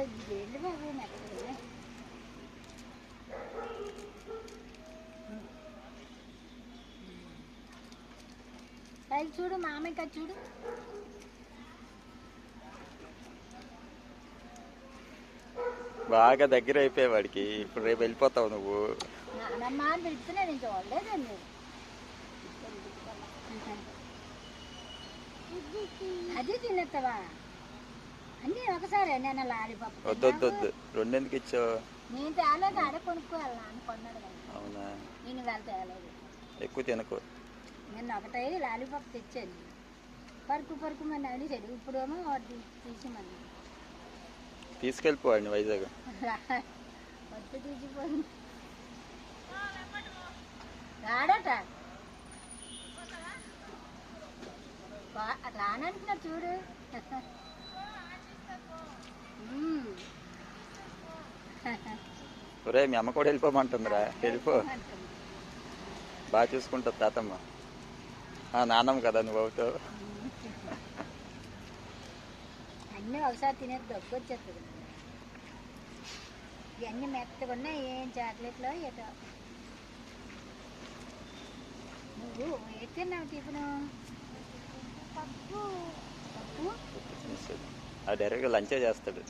ఏంటి బాబు మెత్తగా పైకి చూడు మామయ్య కదా చూడు. బాగా దగ్గర అయిపోయాయి వాడికి. ఇప్పుడు రేపు వెళ్ళిపోతావు నువ్వు. నానమ్మ అని పిలుస్తున్నా, నేను చూడలేదండి. అది తినేస్తావా అన్నీ ఒకసారి? నేను లాలీపాప్ వద్దు రెండెందుకు ఇచ్చావు? నేను తేలేదు, ఆడే కొనుక్కోవాలి నాన్న కొన్నాడు కదా. అవునా, నేను వెళ్ళ తేలేదు. ఎక్కువ తినకు. నేను ఒకటే లాలీపాప్ తెచ్చాను, పరుకు మన అడిగాడు. ఇప్పుడేమో వాటి తీసిమని తీసుకెళ్ళిపోవాడిని వైజాగ్. వద్దు తీసిపోయి రాడట, రానంటున్నా చూడు. ఒరే మీ అమ్మ కూడా వెళ్ళిపోమంటుందిరా. వెళ్ళిపో, బాగా చూసుకుంటుంది తాతమ్మ. నాన్నమ్మ కదా నువ్వు అవుతావు. అన్నీ ఒకసారి తినేది దగ్గు వచ్చేస్తుంది. ఇవన్నీ మెత్తగా ఉన్నాయి, ఏం చాక్లెట్లో ఏటో. నువ్వు ఏది తిన్నావు టిఫిను? పప్పు. డైరెక్ట్గా లంచే చేస్తాడు.